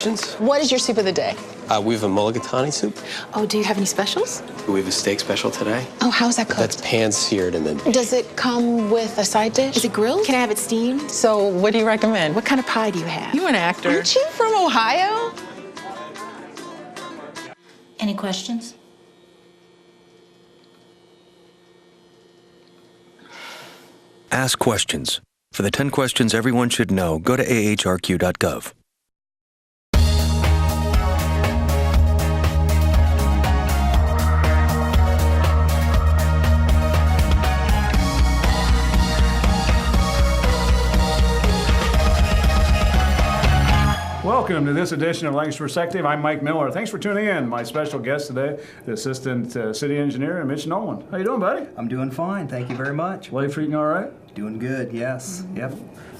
questions? What is your soup of the day? We have a mulligatawny soup. Oh, do you have any specials? We have a steak special today. Oh, how's that cooked? That's pan-seared and then... Does it come with a side dish? Is it grilled? Can I have it steamed? So what do you recommend? What kind of pie do you have? You're an actor. Aren't you from Ohio? Any questions? Ask questions. For the 10 questions everyone should know, go to ahrq.gov. Welcome to this edition of Lancaster Perspective. I'm Mike Miller. Thanks for tuning in. My special guest today, the Assistant City Engineer, Mitch Noland. How you doing, buddy? I'm doing fine. Thank you very much. Life treating you all right? Doing good, yes. Yep.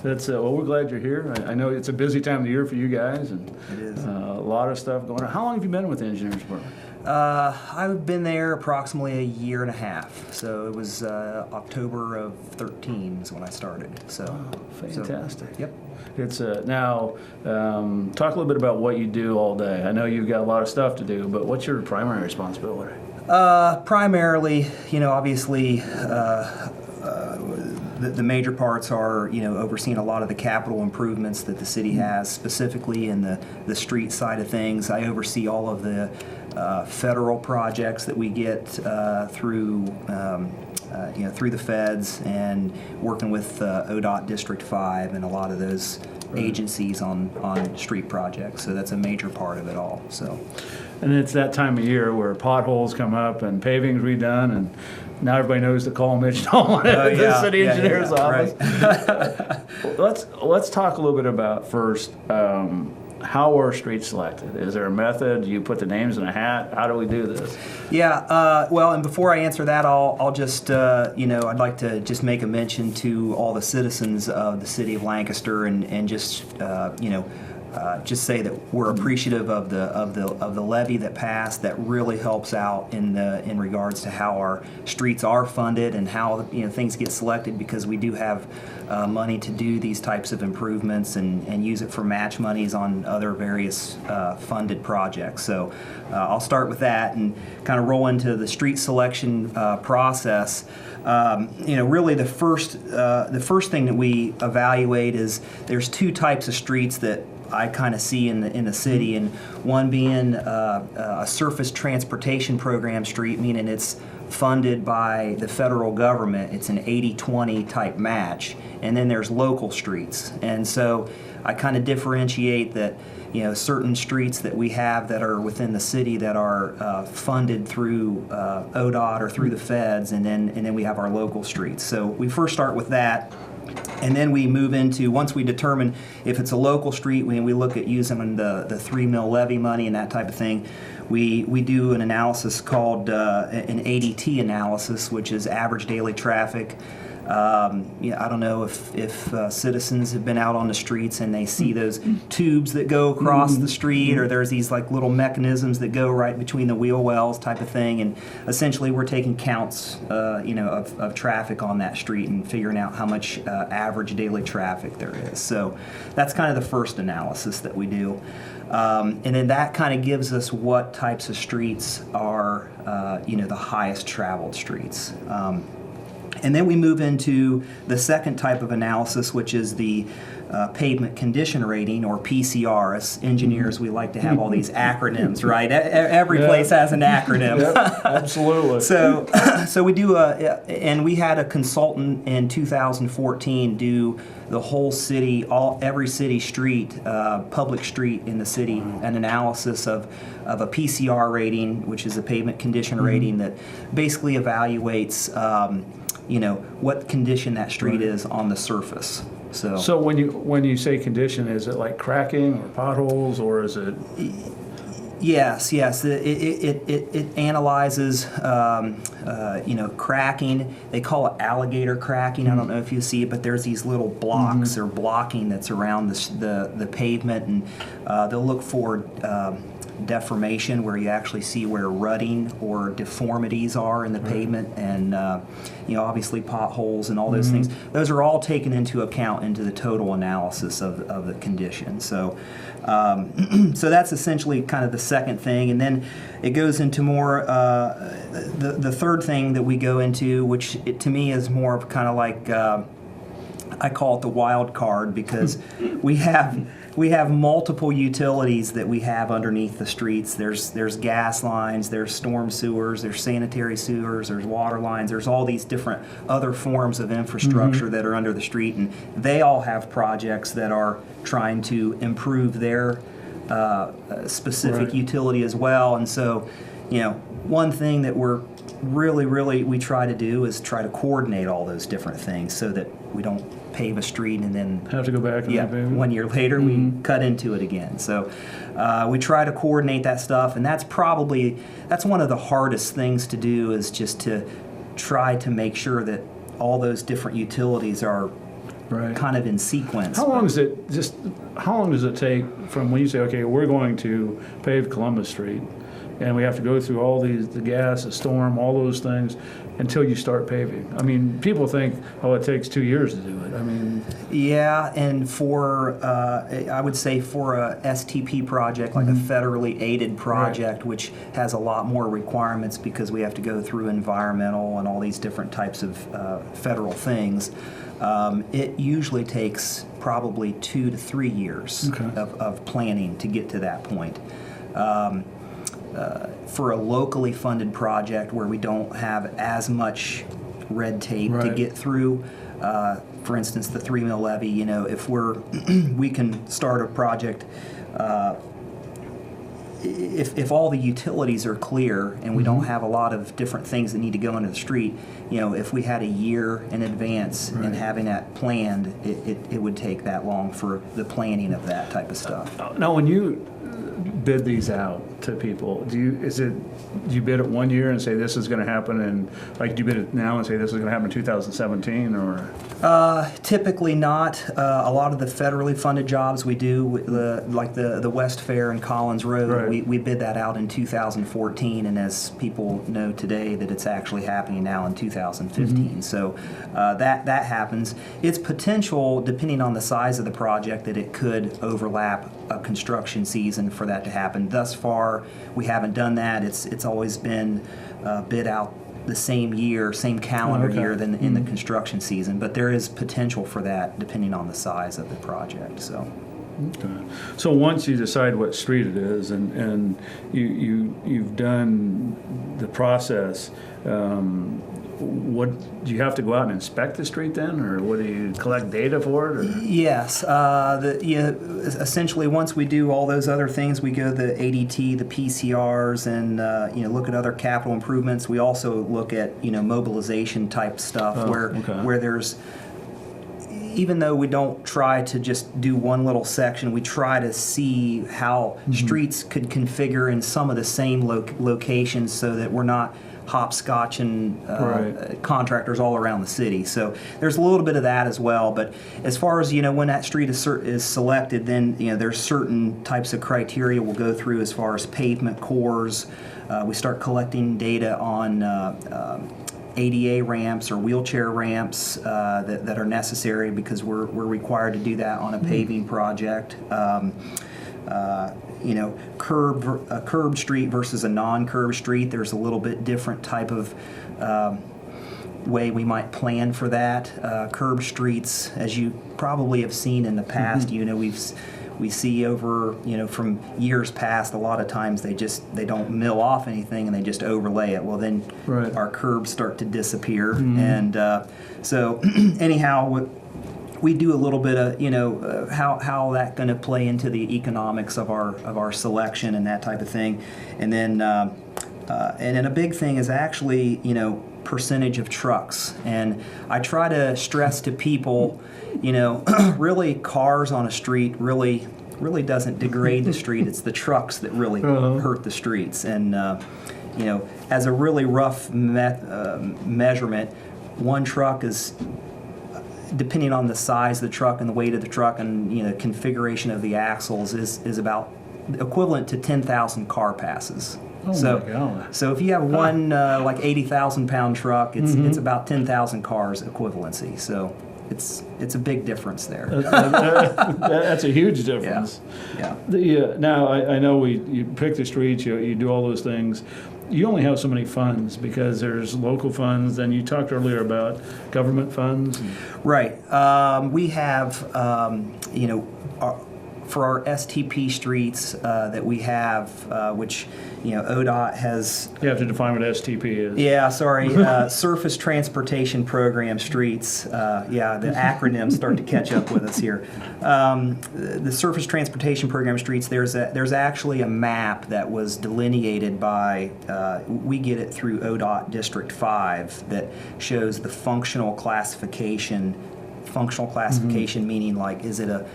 That's well, we're glad you're here. I know it's a busy time of the year for you guys, and It is. A lot of stuff going on. How long have you been with the engineering department? I've been there approximately a year and a half. So it was October of 13 is when I started. So Fantastic. Yep. It's now talk a little bit about what you do all day. I know you've got a lot of stuff to do, but what's your primary responsibility? Primarily, obviously, the major parts are, overseeing a lot of the capital improvements that the city has, specifically in the street side of things. I oversee all of the federal projects that we get through the feds, and working with ODOT District 5 and a lot of those agencies on street projects. So that's a major part of it all. So. And it's that time of year where potholes come up and paving's redone, and now everybody knows to call Mitch Noland at the city engineer's office. Right. Let's talk a little bit about first how are streets selected? Is there a method? Do you put the names in a hat? How do we do this? Yeah. Well, and before I answer that, I'll just I'd like to just make a mention to all the citizens of the city of Lancaster, and just just say that we're appreciative of the levy that passed. That really helps out in regards to how our streets are funded and how things get selected, because we do have money to do these types of improvements and use it for match monies on other various funded projects. So I'll start with that and kind of roll into the street selection process. Really the first thing that we evaluate is there's two types of streets that I kind of see in the city, and one being a surface transportation program street, meaning it's funded by the federal government. It's an 80-20 type match. And then there's local streets. And so I kind of differentiate that, certain streets that we have that are within the city that are funded through ODOT or through the feds, and then we have our local streets. So we first start with that. And then we move into, once we determine if it's a local street, we look at using the 3 mil levy money and that type of thing. We do an analysis called an ADT analysis, which is average daily traffic. I don't know if citizens have been out on the streets and they see those tubes that go across the street, or there's these like little mechanisms that go right between the wheel wells type of thing, and essentially we're taking counts of traffic on that street and figuring out how much average daily traffic there is. So that's kind of the first analysis that we do. And then that kind of gives us what types of streets are the highest traveled streets. And then we move into the second type of analysis, which is the pavement condition rating, or PCR. As engineers, we like to have all these acronyms, right? Every place has an acronym. Yep, absolutely. So we do and we had a consultant in 2014 do the whole city, every city street, public street in the city, an analysis of a PCR rating, which is a pavement condition rating that basically evaluates what condition that street is on the surface. So when you say condition, is it like cracking or potholes, or is it? Yes. It analyzes, cracking. They call it alligator cracking. I don't know if you see it, but there's these little blocks or blocking that's around the pavement, and they'll look for deformation, where you actually see where rutting or deformities are in the pavement, and obviously potholes and all those things. Those are all taken into account into the total analysis of the condition. So so that's essentially kind of the second thing, and then it goes into more the third thing that we go into, which to me is more of kind of like I call it the wild card, because we have multiple utilities that we have underneath the streets. There's gas lines, there's storm sewers, there's sanitary sewers, there's water lines, there's all these different other forms of infrastructure that are under the street, and they all have projects that are trying to improve their specific utility as well. And so, one thing that we're really we try to do is try to coordinate all those different things so that we don't pave a street and then Have to go back and repave it? 1 year later we cut into it again. So we try to coordinate that stuff, and that's one of the hardest things to do, is just to try to make sure that all those different utilities are kind of in sequence. How long does it take from when you say, okay, we're going to pave Columbus Street, and we have to go through all the gas, the storm, all those things, until you start paving? I mean, people think, it takes 2 years to do it. I mean... Yeah, and I would say for a STP project, like a federally aided project, which has a lot more requirements because we have to go through environmental and all these different types of federal things, it usually takes probably 2 to 3 years of planning to get to that point. For a locally funded project where we don't have as much red tape to get through, for instance, the 3 mil levy, if we can start a project, if all the utilities are clear and we don't have a lot of different things that need to go into the street, if we had a year in advance and having that planned, it would take that long for the planning of that type of stuff. Now, when you bid these out to people, do you bid it 1 year and say this is going to happen, and do you bid it now and say this is going to happen in 2017, or? Typically not. A lot of the federally funded jobs we do, like the West Fair and Collins Road, we bid that out in 2014, and as people know today, that it's actually happening now in 2015. So that happens. It's potential, depending on the size of the project, that it could overlap a construction season for that to happen. Thus far, we haven't done that. It's always been bid out the same year, same calendar year than in the construction season, but there is potential for that depending on the size of the project. So. Okay. So once you decide what street it is, and you've done the process, what do you have to go out and inspect the street then, or what do you collect data for it? Or? Yes. Essentially, once we do all those other things, we go the ADT, the PCRs, and look at other capital improvements. We also look at mobilization type stuff where there's. Even though we don't try to just do one little section, we try to see how streets could configure in some of the same locations so that we're not hopscotching contractors all around the city. So there's a little bit of that as well. But as far as, when that street is selected, then, there's certain types of criteria we'll go through as far as pavement cores. We start collecting data on ADA ramps or wheelchair ramps that are necessary because we're required to do that on a paving project. A curved street versus a non-curved street, there's a little bit different type of way we might plan for that. Curved streets, as you probably have seen in the past, we see over, from years past, a lot of times they don't mill off anything and they just overlay it. Well, then our curbs start to disappear. And so anyhow, we do a little bit of, how that's going to play into the economics of our selection and that type of thing. And then a big thing is actually, percentage of trucks. And I try to stress to people, really cars on a street really doesn't degrade the street. It's the trucks that really hurt the streets. And, as a really rough measurement, one truck is, depending on the size of the truck and the weight of the truck and configuration of the axles, is about equivalent to 10,000 car passes. Oh So, my God. so if you have one like 80,000 pound truck, it's about 10,000 cars equivalency. So it's a big difference there. That's a huge difference. Yeah. Now, I know you pick the streets, you do all those things. You only have so many funds because there's local funds, and you talked earlier about government funds. Right. We have, for our STP streets that we have, which, ODOT has. You have to define what STP is. Yeah, sorry. Surface Transportation Program streets. The acronyms start to catch up with us here. The Surface Transportation Program streets, there's actually a map that was delineated by, we get it through ODOT District 5, that shows the functional classification. Functional classification meaning, like, is it a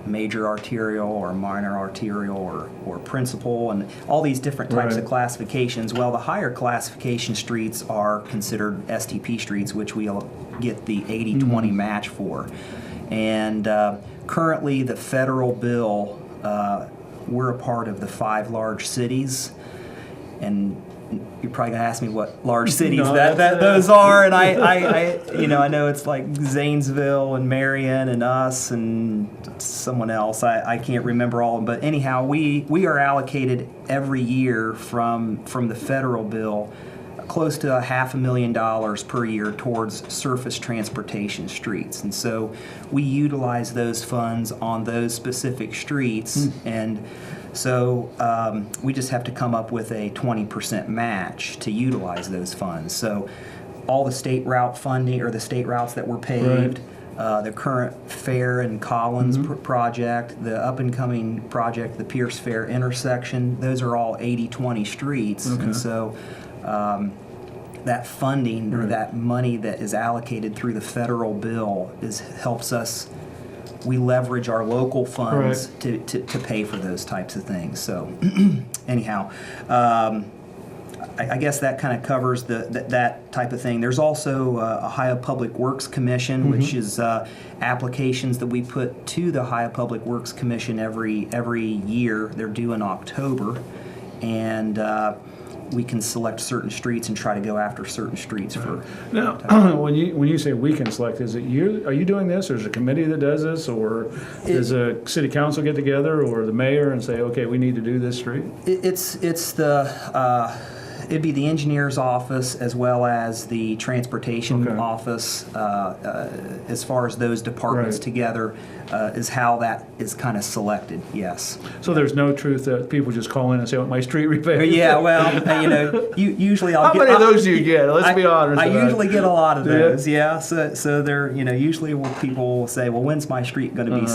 major arterial or minor arterial or principal, and all these different types of classifications. Well, the higher classification streets are considered STP streets, which we'll get the 80-20 match for. And currently the federal bill, we're a part of the 5 large cities, and you're probably gonna ask me what large cities those are, and I know it's like Zanesville and Marion and us and someone else. I can't remember all of them, but anyhow, we are allocated every year from the federal bill close to $500,000 per year towards surface transportation streets, and so we utilize those funds on those specific streets, and so we just have to come up with a 20% match to utilize those funds. So all the state route funding, or the state routes that were paved, the current Fair and Collins project, the up-and-coming project, the Pierce Fair intersection, those are all 80-20 streets. And so that funding, or that money that is allocated through the federal bill helps us. We leverage our local funds to pay for those types of things. So anyhow, I guess that kind of covers that type of thing. There's also Ohio Public Works Commission, which is applications that we put to the Ohio Public Works Commission every year. They're due in October, and we can select certain streets and try to go after certain streets for. Now, when you say we can select, is it you? Are you doing this, or is it a committee that does this, or does a city council get together, or the mayor and say, okay, we need to do this street? It'd be the engineer's office as well as the transportation office, as far as those departments together, is how that is kind of selected, yes. So there's no truth that people just call in and say, I want my street repaved? Yeah, well, usually I'll How get... many of those do you get? Let's be honest. I usually get a lot of those, yeah. So they're, usually people will say, well, when's my street going to be,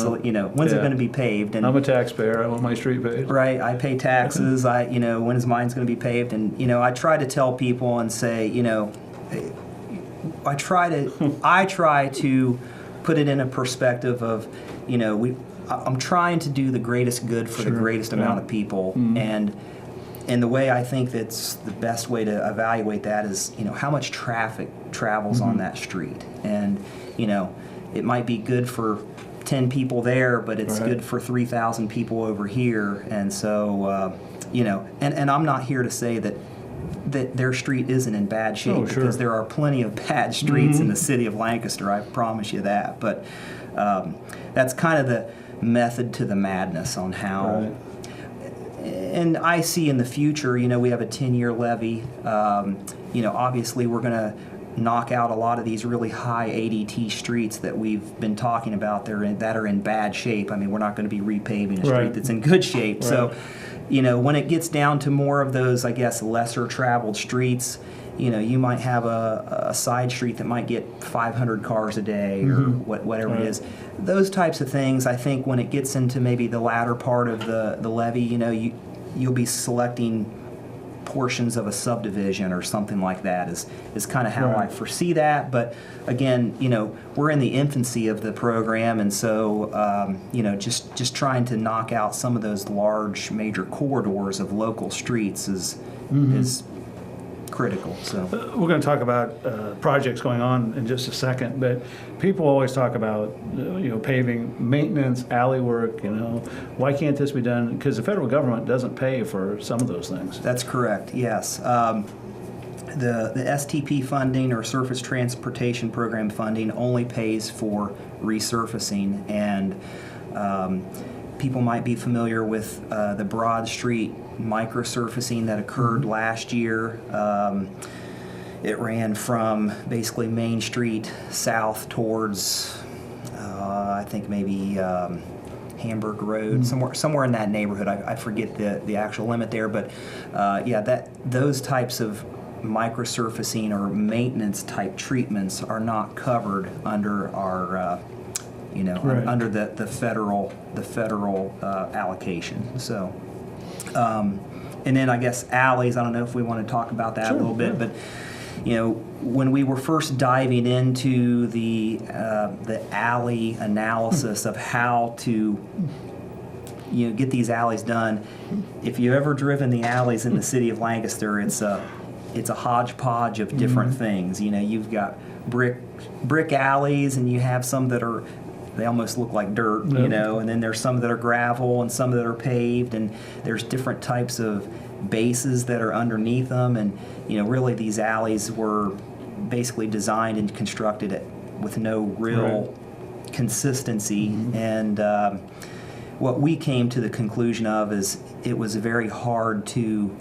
when's it going to be paved? And I'm a taxpayer. I want my street paved. Right, I pay taxes. When is mine's going to be paved? And, I try to tell people and say, I try to put it in a perspective of, I'm trying to do the greatest good for the greatest amount of people, and the way I think that's the best way to evaluate that is, how much traffic travels on that street, and it might be good for 10 people there, but it's good for 3,000 people over here, and so and I'm not here to say that their street isn't in bad shape, because there are plenty of bad streets in the city of Lancaster, I promise you that. But that's kind of the method to the madness on how. And I see in the future, we have a 10-year levy. Obviously we're going to knock out a lot of these really high ADT streets that we've been talking about that are in bad shape. I mean, we're not going to be repaving a street that's in good shape. So, when it gets down to more of those, I guess, lesser traveled streets, you might have a side street that might get 500 cars a day or whatever it is. Those types of things, I think when it gets into maybe the latter part of the levy, you'll be selecting portions of a subdivision or something like that is kind of how I foresee that. But again, we're in the infancy of the program, and so just trying to knock out some of those large major corridors of local streets is critical. So We're going to talk about projects going on in just a second, but people always talk about paving, maintenance, alley work. Why can't this be done? Because the federal government doesn't pay for some of those things. that's correct. Yes. The STP funding, or Surface Transportation Program funding, only pays for resurfacing, and people might be familiar with the Broad Street microsurfacing that occurred last year. It ran from basically Main Street south towards, I think maybe Hamburg Road, somewhere in that neighborhood. I forget the actual limit there, but those types of microsurfacing or maintenance type treatments are not covered under our Right. under the federal allocation. So and then I guess alleys, I don't know if we want to talk about that a little bit, but when we were first diving into the alley analysis of how to get these alleys done, if you've ever driven the alleys in the city of Lancaster, it's a hodgepodge of different things. You've got brick alleys, and you have some that they almost look like dirt, and then there's some that are gravel and some that are paved, and there's different types of bases that are underneath them, and really these alleys were basically designed and constructed with no real consistency, and what we came to the conclusion of is it was very hard to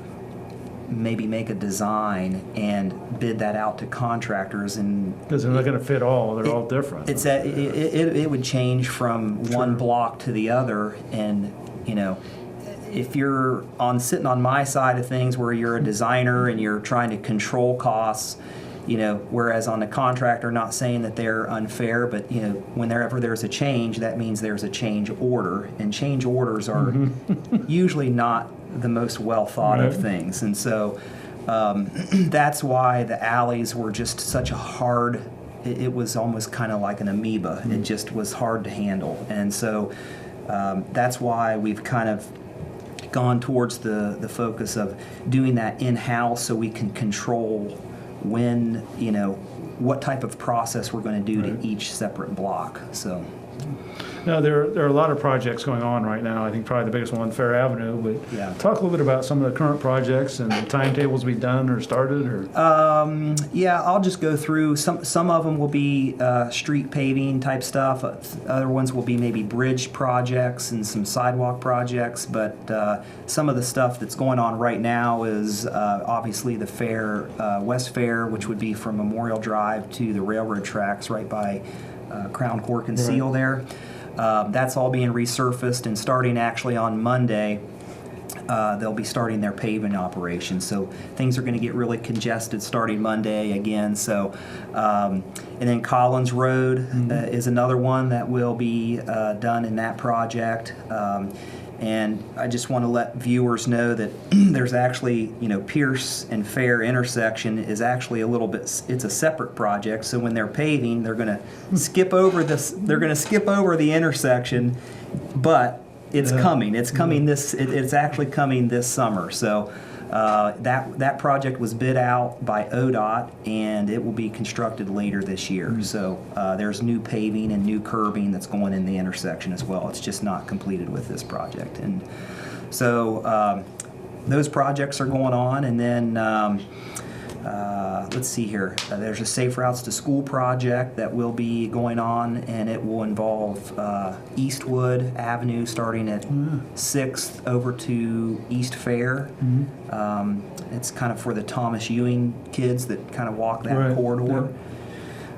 maybe make a design and bid that out to contractors, and Because they're not going to fit all. They're all different. it would change from one block to the other, and if you're sitting on my side of things where you're a designer and you're trying to control costs, whereas on the contractor, not saying that they're unfair, but whenever there's a change, that means there's a change order, and change orders are usually not the most well thought of things, and so that's why the alleys were just such a hard. It was almost kind of like an amoeba. It just was hard to handle, and so that's why we've kind of gone towards the focus of doing that in-house, so we can control when what type of process we're going to do to each separate block. So. Now, there are a lot of projects going on right now. I think probably the biggest one, Fair Avenue. But talk a little bit about some of the current projects and the timetables be done or started. Or I'll just go through. Some of them will be street paving type stuff. Other ones will be maybe bridge projects and some sidewalk projects. But some of the stuff that's going on right now is obviously the Fair, West Fair, which would be from Memorial Drive to the railroad tracks right by Crown Cork and Seal there. That's all being resurfaced, and starting actually on Monday, they'll be starting their paving operation. So things are going to get really congested starting Monday again. So, and then Collins Road is another one that will be done in that project. And I just want to let viewers know that there's actually, Pierce and Fair intersection is actually a little bit, it's a separate project. So when they're paving, they're going to skip over this, they're going to skip over the intersection, but it's coming. It's coming it's actually coming this summer. So that project was bid out by ODOT, and it will be constructed later this year. So there's new paving and new curbing that's going in the intersection as well. It's just not completed with this project. And so those projects are going on, and then let's see here. There's a Safe Routes to School project that will be going on, and it will involve Eastwood Avenue starting at 6th over to East Fair. It's kind of for the Thomas Ewing kids that kind of walk that corridor.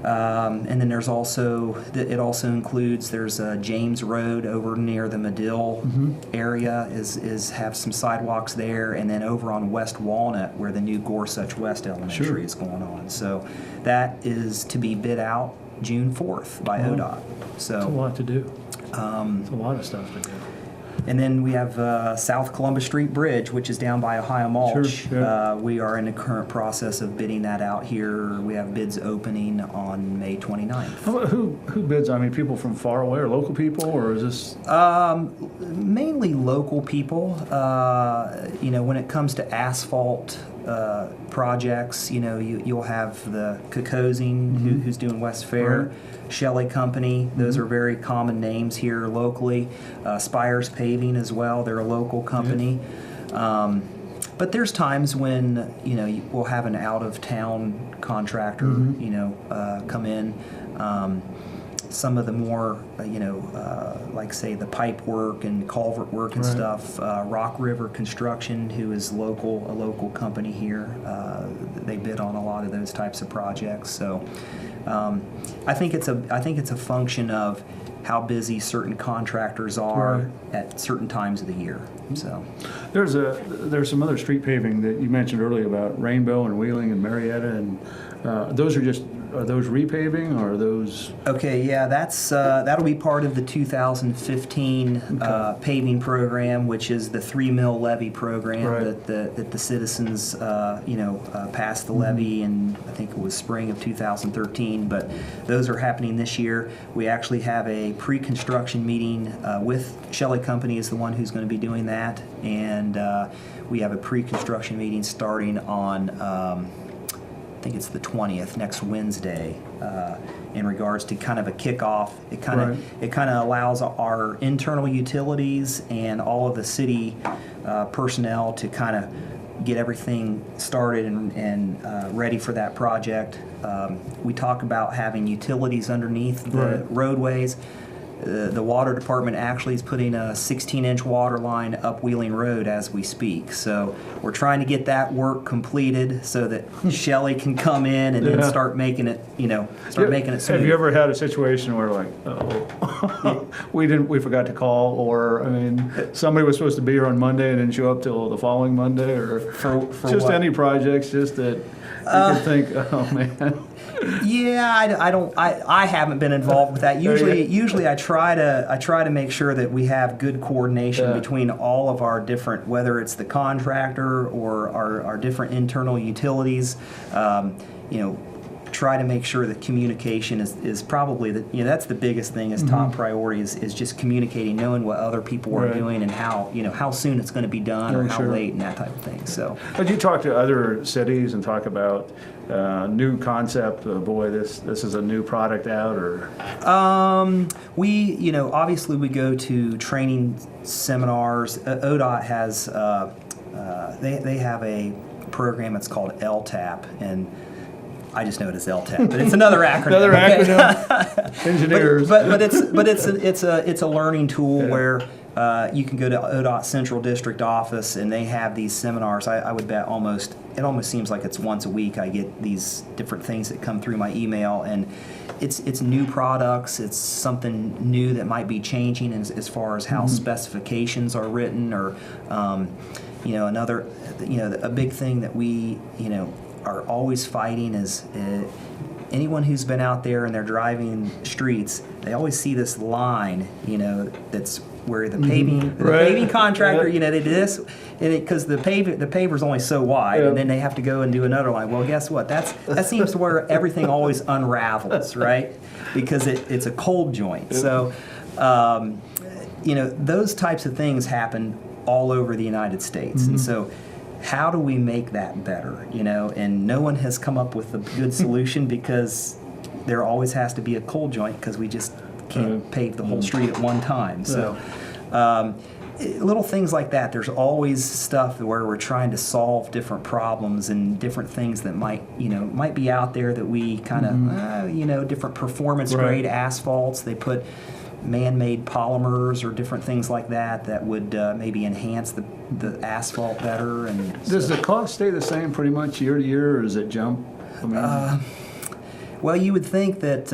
And then there's also, it also includes, there's James Road over near the Medill area have some sidewalks there, and then over on West Walnut where the new Gorsuch West Elementary is going on. So that is to be bid out June 4th by ODOT. So it's a lot to do. It's a lot of stuff to do. And then we have South Columbus Street Bridge, which is down by Ohio Mulch. Sure. We are in the current process of bidding that out here. We have bids opening on May 29th. Who bids? I mean, people from far away, or local people, or is this? Mainly local people. When it comes to asphalt projects. You'll have the Cocosing, who's doing West Fair, Right. Shelley Company. Those are very common names here locally. Spires Paving as well. They're a local company. But there's times when we'll have an out-of-town contractor come in. Some of the more like say the pipe work and culvert work and Right. stuff. Rock River Construction, who is a local company here. They bid on a lot of those types of projects. So I think it's a function of how busy certain contractors are Right. at certain times of the year. So There's some other street paving that you mentioned earlier about Rainbow and Wheeling and Marietta, and are those repaving or are those? okay, yeah, that'll be part of the 2015 paving program, which is the 3 mil levy program Right. that the citizens passed the levy in, I think it was spring of 2013. But those are happening this year. We actually have a pre-construction meeting with Shelley Company is the one who's going to be doing that, and we have a pre-construction meeting starting on. I think it's the 20th, next Wednesday, in regards to kind of a kickoff. It kind of allows our internal utilities and all of the city personnel to kind of get everything started and ready for that project. We talk about having utilities underneath the roadways. The water department actually is putting a 16-inch water line up Wheeling Road as we speak. So we're trying to get that work completed so that Shelley can come in and then start making it, making it smooth. Have you ever had a situation where we forgot to call, or somebody was supposed to be here on Monday and didn't show up till the following Monday, or For just what? any projects, just that you can think, oh man. Yeah, I haven't been involved with that. Usually I try to make sure that we have good coordination between all of our different, whether it's the contractor or our different internal utilities. Try to make sure that communication is probably that's the biggest thing, is top priority is just communicating, knowing what other people are doing and how soon it's going to be done or how late and that type of thing. So But you talk to other cities and talk about new concept, boy, this is a new product out, or? We obviously we go to training seminars. ODOT has, they have a program, it's called LTAP, and I just know it as LTAP, but it's another acronym. Another okay? acronym. Engineers. But it's a learning tool where you can go to ODOT Central District office and they have these seminars. I would bet it almost seems like it's once a week. I get these different things that come through my email, and it's new products. It's something new that might be changing as far as how specifications are written, or another a big thing that we are always fighting is anyone who's been out there and they're driving streets, they always see this line, that's where the paving contractor, they do this, because the paver's only so wide, and then they have to go and do another line. Well, guess what? That seems to where everything always unravels, right? Because it's a cold joint. So, those types of things happen all over the United States, and so. How do we make that better? And no one has come up with a good solution, because there always has to be a cold joint, because we just can't pave the whole street at one time. So little things like that. There's always stuff where we're trying to solve different problems and different things that might be out there that we kind of different performance grade asphalts. They put man-made polymers or different things like that would maybe enhance the asphalt better. And does the cost stay the same pretty much year to year, or does it jump? Well, you would think that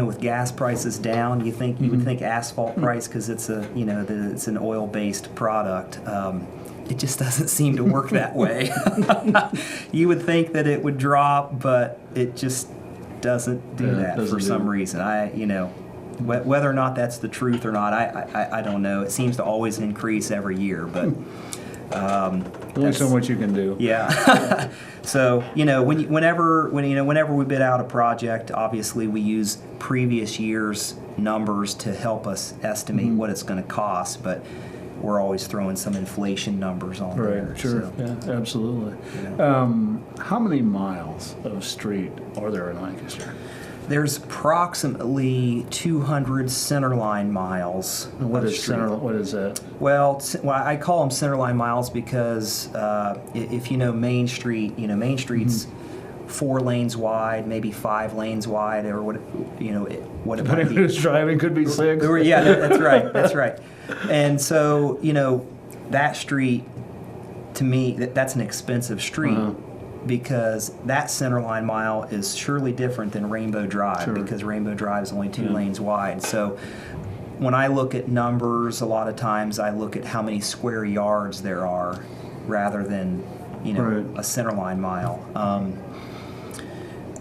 with gas prices down, you would think asphalt price, because it's it's an oil-based product. It just doesn't seem to work that way. You would think that it would drop, but it just doesn't do that for some reason. Whether or not that's the truth or not, I don't know. It seems to always increase every year, but only so much you can do. Yeah. So whenever we bid out a project, obviously we use previous year's numbers to help us estimate what it's going to cost. But we're always throwing some inflation numbers on there. Right, sure, So, yeah, absolutely. How many miles of street are there in Lancaster? there's approximately 200 Centerline miles. And what of is street. what is that? Well, I call them Centerline miles because if you know Main Street, Main Street's 4 lanes wide, maybe 5 lanes wide, or what what it might Depending be. who's driving, could be 6. Yeah, that's right. That's right. And so, that street, to me, that's an expensive street because that Centerline mile is surely different than Rainbow Drive because Rainbow Drive is only 2 lanes wide. So when I look at numbers, a lot of times I look at how many square yards there are rather than, a Centerline mile.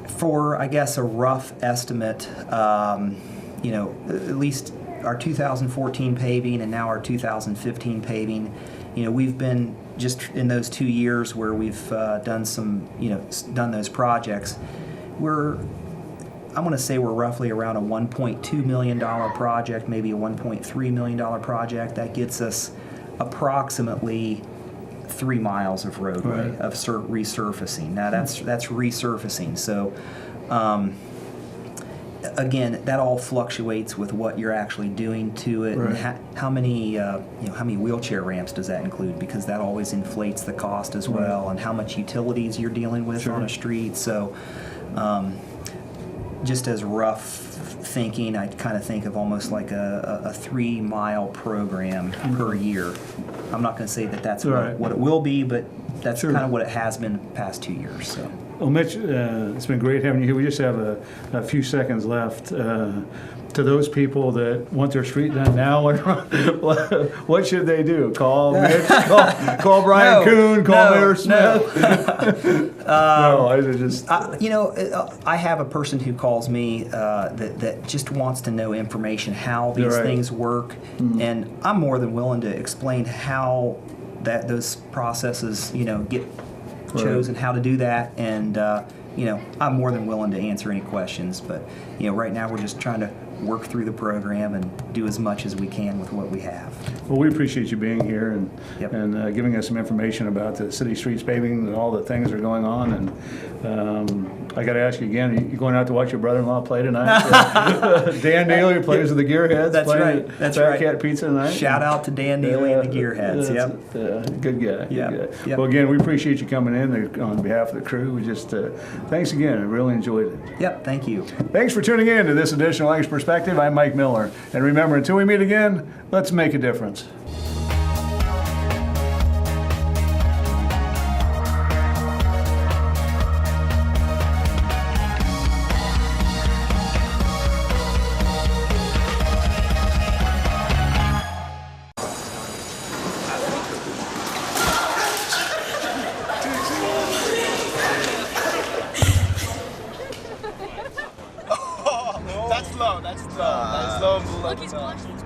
For, I guess, a rough estimate, at least our 2014 paving and now our 2015 paving, we've been just in those 2 years where we've done those projects. I'm going to say we're roughly around a $1.2 million project, maybe a $1.3 million project. That gets us approximately 3 miles of roadway of resurfacing. Now that's resurfacing. So again, that all fluctuates with what you're actually doing to it, and how many wheelchair ramps does that include? Because that always inflates the cost as well, and how much utilities you're dealing with on a street. So, just as rough thinking, I kind of think of almost like a 3-mile program per year. I'm not going to say that that's what it will be, but that's kind of what it has been the past 2 years. So. Well, Mitch, it's been great having you here. We just have a few seconds left. To those people that want their street done now, what should they do? Call Mitch? Call Brian Kuhn? Call Mayor Smith? I have a person who calls me that just wants to know information, how these things work, and I'm more than willing to explain how those processes, get chosen, how to do that, and I'm more than willing to answer any questions. But right now we're just trying to work through the program and do as much as we can with what we have. Well, we appreciate you being here and giving us some information about the city streets paving and all the things that are going on. And I got to ask you again, you going out to watch your brother-in-law play tonight? Dan Neely plays with the Gearheads. That's right. That's right. Fat Cat Pizza tonight. Shout out to Dan Neely and the Gearheads. Good guy. Yep. Well, again, we appreciate you coming in on behalf of the crew. We just thanks again. I really enjoyed it. Yep. Thank you. Thanks for tuning in to this edition of Lancaster Perspective. I'm Mike Miller. And remember, until we meet again, let's make a difference. That's low. That's low. That's low. Look, he's blushing.